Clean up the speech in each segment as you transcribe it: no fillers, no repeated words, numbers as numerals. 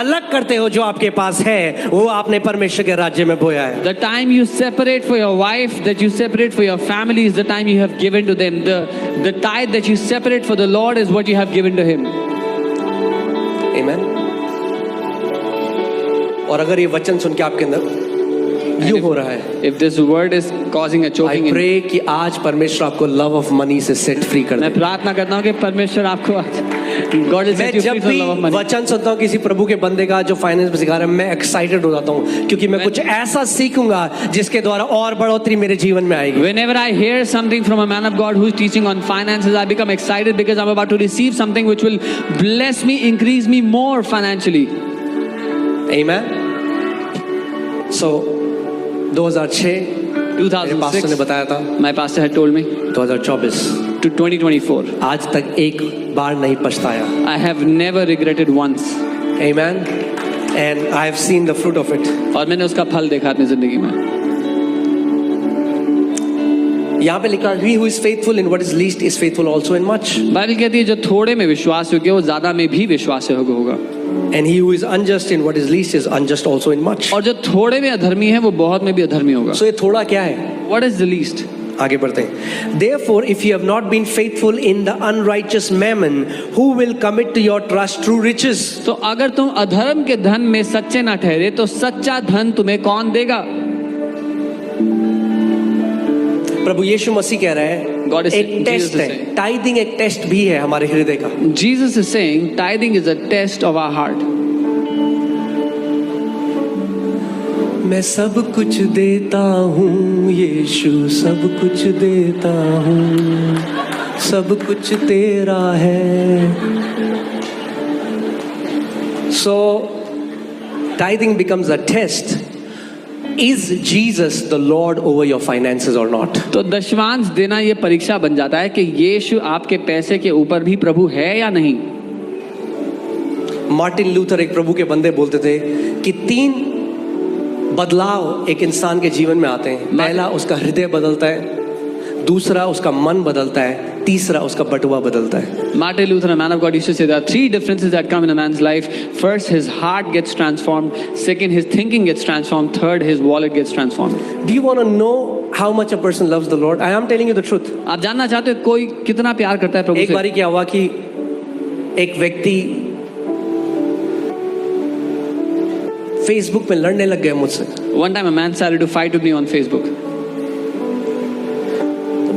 अलग करते हो जो आपके पास है, वो आपने परमेश्वर के राज्य में बोया है। The time you separate for your wife, that you separate for your family, is the time you have given to them. The tithe that you separate for the Lord is what you have given to Him. Amen. और अगर ये वचन सुन के आपके अंदर यूं हो रहा है, If this word is causing a I choking in, pray कि आज परमेश्वर आपको लव ऑफ मनी से सेट फ्री कर दे। मैं प्रार्थना करता हूँ कि परमेश्वर आपको आज God will मैं set you जब free from भी love of money. वचन सुनता हूँ किसी प्रभु के बंदे का जो फाइनेंस में सिखा रहा है, मैं एक्साइटेड हो जाता हूँ, क्योंकि मैं कुछ ऐसा सीखूंगा जिसके द्वारा और बढ़ोतरी मेरे जीवन में आएगी। Whenever I hear something from a man of God who is teaching on finances, I become excited because I'm about to receive something which will bless me, increase me more financially. Amen. So 2006 मेरे pastor ने 2006, बताया था, my pastor had told me, 2024 to 2024. आज तक एक बार नहीं पछताया। I have never regretted once. Amen. And I have seen the fruit of it. और मैंने उसका फल देखा अपनी जिंदगी में. यहाँ पे लिखा, he who is faithful in what is least is faithful also in much. Bible कहती है जो थोड़े में विश्वास योग्य वो ज्यादा में भी विश्वास योग्य होगा. And he who is unjust in what is least is unjust also in much. और जो थोड़े में अधर्मी है वो बहुत में भी अधर्मी होगा. So ये थोड़ा क्या है? What is the least? आगे बढ़ते हैं। Therefore, if you have not been faithful in the unrighteous mammon, who will commit to your trust true riches? तो अगर तुम अधर्म के धन में सच्चे ना ठहरे तो सच्चा धन तुम्हें कौन देगा? प्रभु यीशु मसीह कह रहा है, God is एक saying, टेस्ट Jesus is है, saying. टाइदिंग एक टेस्ट भी है हमारे हृदय का। Jesus is saying tithing is a test of our heart. मैं सब कुछ देता हूँ यीशु, सब कुछ देता हूँ, सब कुछ तेरा है। So tithing becomes a test. Is Jesus the Lord over your finances or not? तो दशमांश देना ये परीक्षा बन जाता है कि यीशु आपके पैसे के ऊपर भी प्रभु है या नहीं. मार्टिन लूथर एक प्रभु के बंदे बोलते थे कि 3 बदलाव एक इंसान के जीवन में आते हैं। पहला उसका हृदय बदलता है, दूसरा उसका मन बदलता है, तीसरा उसका बटुआ बदलता है। Martin Luther, a man of God, used to say there are 3 differences that come in a man's life. First, his heart gets transformed. Second, his thinking gets transformed. Third, his wallet gets transformed. Do you want to know how much a person loves the Lord? I am telling you the truth. आप जानना चाहते हो कोई कितना प्यार करता है प्रभु एक से? बारी क्या हुआ कि एक व्यक्ति फेसबुक पे लड़ने लग गया मुझसे। One time a man started to fight with me on Facebook.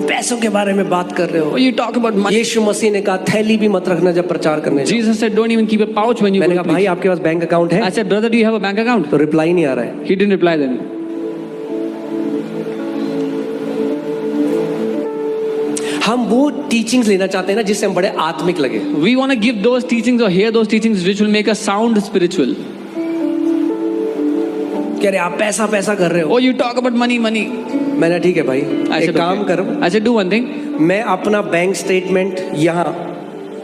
पैसों के बारे में बात कर रहे Oh, हो। you talk about money. यीशु मसीह ने कहा थैली भी मत रखना जब प्रचार करने जाओ। Jesus said, don't even keep a pouch when you मैंने go कहा to भाई preach. आपके पास बैंक अकाउंट है? I said, brother, do you have a bank account? तो रिप्लाई नहीं आ रहा है। He didn't reply then. हम वो टीचिंग्स लेना चाहते हैं ना जिससे हम बड़े आत्मिक लगे। We want to give those teachings or hear those teachings which will make us sound spiritual. कह रहे आप पैसा पैसा कर रहे हो। Oh, you talk about money, money. मैंने ठीक है भाई, I एक said, काम okay. करो, I said, do one thing. मैं अपना बैंक स्टेटमेंट यहाँ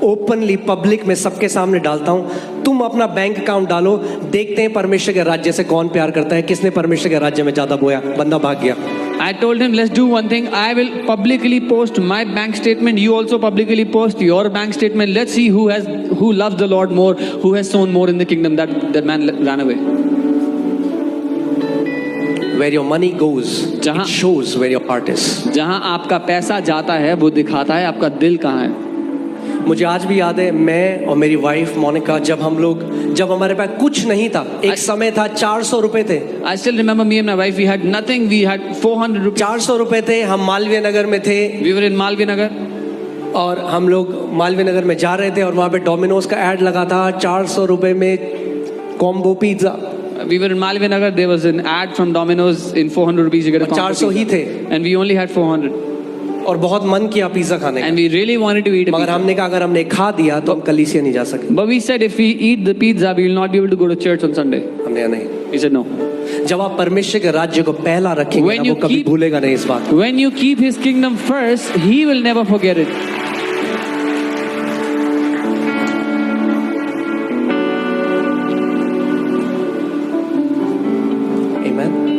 ओपनली पब्लिक में सबके सामने डालता हूँ, तुम अपना बैंक अकाउंट डालो, देखते हैं परमेश्वर के राज्य से कौन प्यार करता है, किसने परमेश्वर के राज्य में ज्यादा बोया। बंदा भाग गया। I told him, let's do one thing. I will publicly post my bank statement. You also publicly post your bank statement. Let's see who loves the Lord more, who has sown more in the kingdom. That man ran away. Where your money goes, जहाँ- it shows where your heart is. जहाँ आपका पैसा जाता है वो दिखाता है आपका दिल कहाँ है. मुझे आज भी याद है, मैं और मेरी वाइफ मोनिका जब हमारे पास कुछ नहीं था, एक समय था 400 रुपए थे। I still remember me and my wife. We had nothing. We had 400 rupees. 400 रुपए थे, हम मालवीय नगर में थे We were in Malvi Nagar. और हम लोग मालवीय नगर में जा रहे थे और वहाँ पे डोमिनोज का ऐड लगा था 400 रुपए में combo pizza. We were in Malvi Nagar. There was an ad from Domino's in 400 rupees. You get a combo 400 he pizza. थे And we only had 400. और बहुत मन किया पिज्जा खाने का, And we really wanted to eat a मगर pizza. हमने कहा अगर हमने खा दिया तो हम कलीसिया नहीं जा सके। But we said if we eat the pizza, we will not be able to go to church on Sunday. हमने कहा नहीं। He said no. जब आप परमेश्वर के राज्य को पहला रखेंगे When ना, you वो कभी keep- भूलेगा नहीं इस बात को। When you keep His kingdom first, He will never forget it. Amen.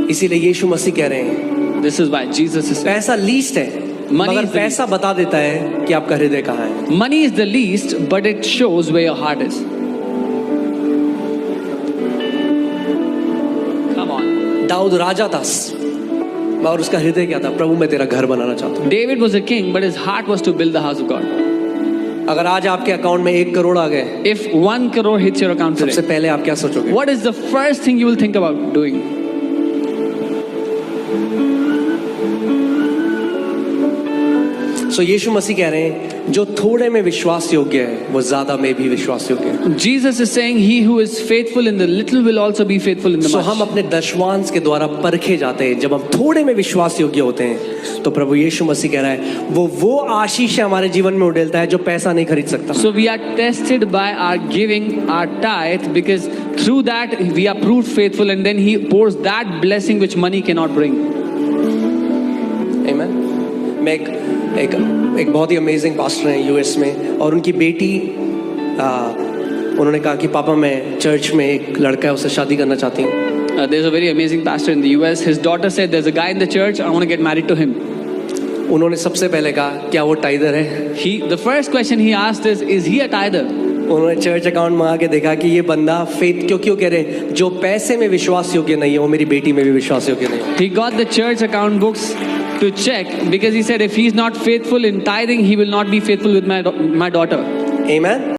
इसीलिए यीशु मसीह कह रहे हैं This is why Jesus is saying, पैसा लीस्ट है, Money मगर is the पैसा बता देता है कि आपका हृदय कहाँ है. Money is the least, but it shows where your heart is. Come on. Dawood राजा था और उसका हृदय क्या था? प्रभु मैं तेरा घर बनाना चाहता हूँ. David was a king, but his heart was to build the house of God. अगर आज आपके अकाउंट में 1 करोड़ आ गए, If 1 crore hits your account सबसे today, पहले आप क्या सोचोगे? what is the first thing you will think about doing? सो यीशु मसीह कह रहे हैं जो थोड़े में विश्वास योग्य है वो ज्यादा में भी विश्वास योग्य है. Jesus is saying, he who is faithful in the little will also be faithful in the so much. हम अपने दशवांश के द्वारा परखे जाते हैं. जब हम थोड़े में विश्वास योग्य होते हैं तो प्रभु यीशु मसीह कह रहा है वो आशीष हमारे जीवन में उड़ेलता है जो पैसा नहीं खरीद सकता. So we are tested by our giving our tithe, because through that we are proved faithful, and then he pours that blessing which money cannot bring. Amen. मैं एक बहुत ही अमेजिंग पास्टर हैं यूएस में, और उनकी बेटी उन्होंने कहा कि पापा मैं चर्च में एक लड़का है उससे शादी करना चाहती हूँ. There's a very amazing pastor in the US. His daughter said, there's a guy in the church, I want to get married to him. उन्होंने सबसे पहले कहा क्या वो टाइदर है? The first question he asked is he a tither? उन्होंने church account मंगा के देखा कि ये बंदा फेथ क्यों कह रहे हैं जो पैसे में विश्वास योग्य नहीं है वो मेरी बेटी में भी विश्वास योग्य नहीं है. He got the church account books to check, because he said if he's not faithful in tithing, he will not be faithful with my daughter. Amen.